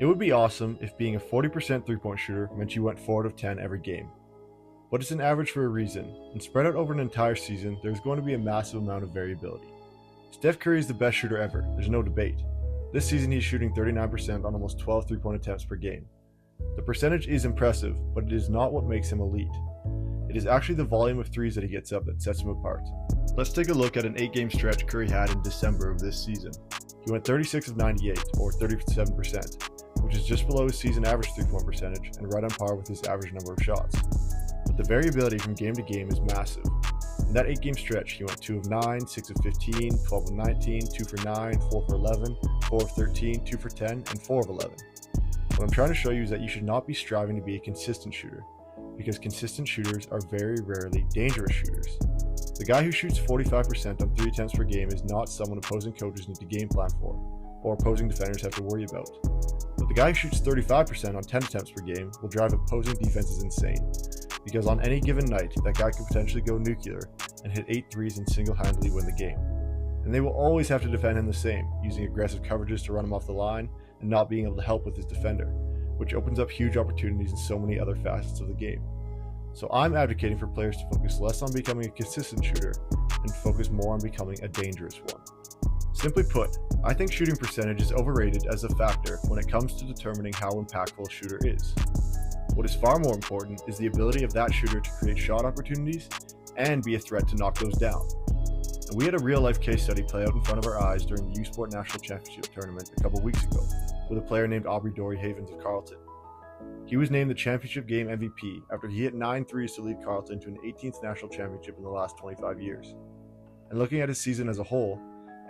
It would be awesome if being a 40% three-point shooter meant you went 4 out of 10 every game. But it's an average for a reason, and spread out over an entire season, there's going to be a massive amount of variability. Steph Curry is the best shooter ever, there's no debate. This season he's shooting 39% on almost 12 three-point attempts per game. The percentage is impressive, but it is not what makes him elite. It is actually the volume of threes that he gets up that sets him apart. Let's take a look at an 8-game stretch Curry had in December of this season. He went 36 of 98, or 37%, which is just below his season average three-point percentage and right on par with his average number of shots. But the variability from game to game is massive. In that 8-game stretch, he went 2 of 9, 6 of 15, 12 of 19, 2 for 9, 4 for 11, 4 of 13, 2 for 10, and 4 of 11. What I'm trying to show you is that you should not be striving to be a consistent shooter, because consistent shooters are very rarely dangerous shooters. The guy who shoots 45% on 3 attempts per game is not someone opposing coaches need to game plan for, or opposing defenders have to worry about. But the guy who shoots 35% on 10 attempts per game will drive opposing defenses insane, because on any given night, that guy could potentially go nuclear and hit 8 threes and single-handedly win the game. And they will always have to defend him the same, using aggressive coverages to run him off the line and not being able to help with his defender, which opens up huge opportunities in so many other facets of the game. So I'm advocating for players to focus less on becoming a consistent shooter and focus more on becoming a dangerous one. Simply put, I think shooting percentage is overrated as a factor when it comes to determining how impactful a shooter is. What is far more important is the ability of that shooter to create shot opportunities and be a threat to knock those down. And we had a real-life case study play out in front of our eyes during the U-Sport National Championship tournament a couple weeks ago with a player named Aubrey Dorey-Havens of Carleton. He was named the championship game MVP after he hit 9 threes to lead Carleton to an 18th national championship in the last 25 years. And looking at his season as a whole,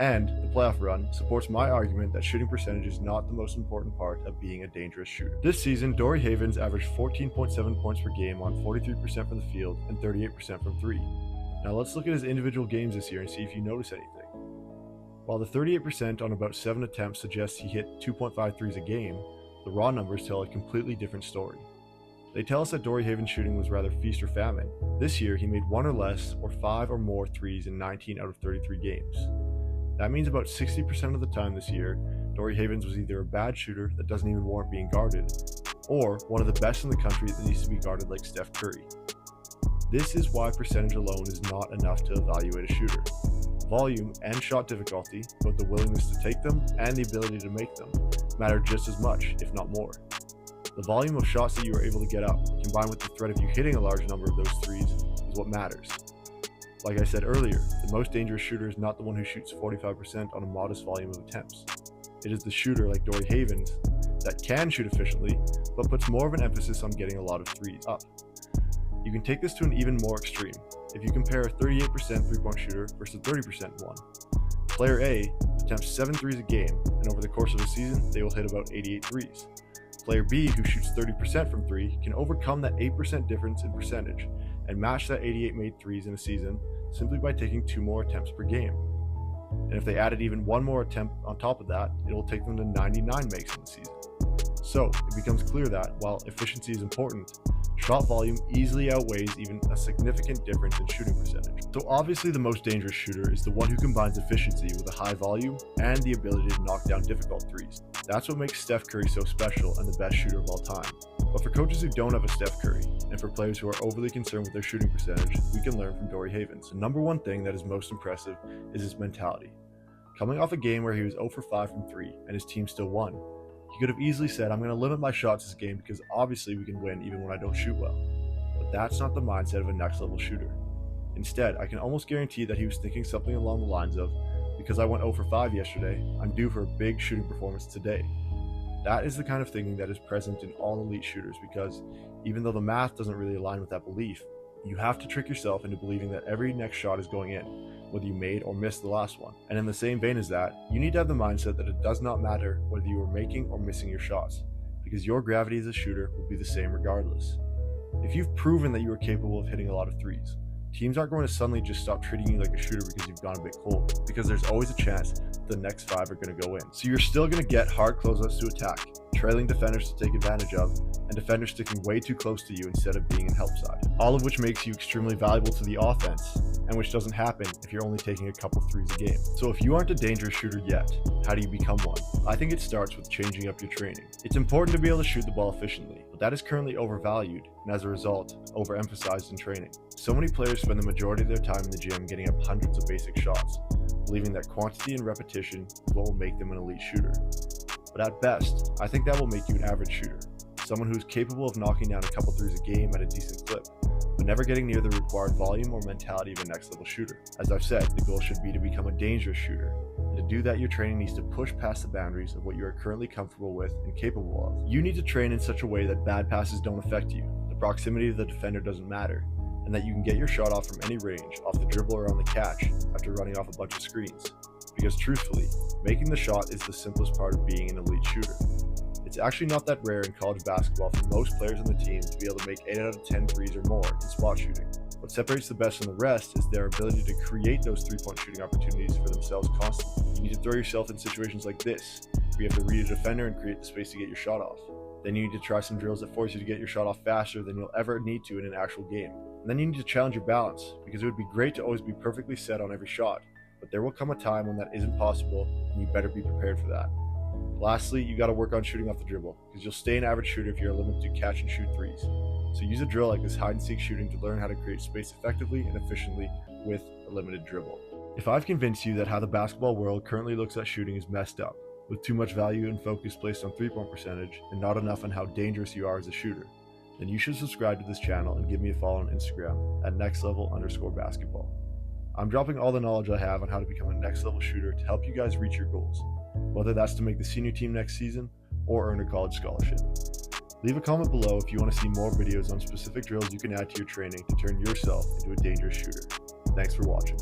and the playoff run, supports my argument that shooting percentage is not the most important part of being a dangerous shooter. This season, Dorey-Havens averaged 14.7 points per game on 43% from the field and 38% from 3. Now let's look at his individual games this year and see if you notice anything. While the 38% on about 7 attempts suggests he hit 2.5 threes a game, the raw numbers tell a completely different story. They tell us that Dorey-Havens' shooting was rather feast or famine. This year, he made 1 or less or 5 or more threes in 19 out of 33 games. That means about 60% of the time this year, Dorey-Havens was either a bad shooter that doesn't even warrant being guarded, or one of the best in the country that needs to be guarded like Steph Curry. This is why percentage alone is not enough to evaluate a shooter. Volume and shot difficulty, both the willingness to take them and the ability to make them, matter just as much, if not more. The volume of shots that you are able to get up, combined with the threat of you hitting a large number of those threes, is what matters. Like I said earlier, the most dangerous shooter is not the one who shoots 45% on a modest volume of attempts. It is the shooter like Dorey-Havens that can shoot efficiently, but puts more of an emphasis on getting a lot of threes up. You can take this to an even more extreme. If you compare a 38% three-point shooter versus a 30% one, player A attempts 7 threes a game, and over the course of a season, they will hit about 88 threes. Player B, who shoots 30% from 3, can overcome that 8% difference in percentage and match that 88 made threes in a season simply by taking 2 more attempts per game. And if they added even 1 more attempt on top of that, it will take them to 99 makes in the season. So it becomes clear that, while efficiency is important, shot volume easily outweighs even a significant difference in shooting percentage. So obviously the most dangerous shooter is the one who combines efficiency with a high volume and the ability to knock down difficult threes. That's what makes Steph Curry so special and the best shooter of all time. But for coaches who don't have a Steph Curry, and for players who are overly concerned with their shooting percentage, we can learn from Dorey-Havens. The number one thing that is most impressive is his mentality. Coming off a game where he was 0 for 5 from 3 and his team still won, he could have easily said, I'm going to limit my shots this game because obviously we can win even when I don't shoot well. But that's not the mindset of a next level shooter. Instead, I can almost guarantee that he was thinking something along the lines of, because I went 0 for 5 yesterday, I'm due for a big shooting performance today. That is the kind of thinking that is present in all elite shooters, because even though the math doesn't really align with that belief, you have to trick yourself into believing that every next shot is going in, whether you made or missed the last one. And in the same vein as that, you need to have the mindset that it does not matter whether you are making or missing your shots, because your gravity as a shooter will be the same regardless. If you've proven that you are capable of hitting a lot of threes, teams aren't going to suddenly just stop treating you like a shooter because you've gone a bit cold, because there's always a chance the next 5 are going to go in. So you're still going to get hard closeouts to attack, trailing defenders to take advantage of, and defenders sticking way too close to you instead of being in help side. All of which makes you extremely valuable to the offense, and which doesn't happen if you're only taking a couple threes a game. So if you aren't a dangerous shooter yet, how do you become one? I think it starts with changing up your training. It's important to be able to shoot the ball efficiently, but that is currently overvalued, and as a result, overemphasized in training. So many players spend the majority of their time in the gym getting up hundreds of basic shots, believing that quantity and repetition is what will make them an elite shooter. But at best, I think that will make you an average shooter, someone who is capable of knocking down a couple threes a game at a decent clip, but never getting near the required volume or mentality of a next level shooter. As I've said, the goal should be to become a dangerous shooter, and to do that your training needs to push past the boundaries of what you are currently comfortable with and capable of. You need to train in such a way that bad passes don't affect you, the proximity of the defender doesn't matter, and that you can get your shot off from any range, off the dribble or on the catch, after running off a bunch of screens. Because truthfully, making the shot is the simplest part of being an elite shooter. It's actually not that rare in college basketball for most players on the team to be able to make 8 out of 10 threes or more in spot shooting. What separates the best from the rest is their ability to create those three-point shooting opportunities for themselves constantly. You need to throw yourself in situations like this, where you have to read a defender and create the space to get your shot off. Then you need to try some drills that force you to get your shot off faster than you'll ever need to in an actual game. And then you need to challenge your balance, because it would be great to always be perfectly set on every shot, but there will come a time when that isn't possible, and you better be prepared for that. Lastly, you gotta work on shooting off the dribble, because you'll stay an average shooter if you're limited to catch and shoot threes. So use a drill like this hide and seek shooting to learn how to create space effectively and efficiently with a limited dribble. If I've convinced you that how the basketball world currently looks at shooting is messed up, with too much value and focus placed on three-point percentage and not enough on how dangerous you are as a shooter, then you should subscribe to this channel and give me a follow on Instagram at nextlevel_basketball. I'm dropping all the knowledge I have on how to become a next level shooter to help you guys reach your goals, whether that's to make the senior team next season or earn a college scholarship. Leave a comment below if you want to see more videos on specific drills you can add to your training to turn yourself into a dangerous shooter. Thanks for watching.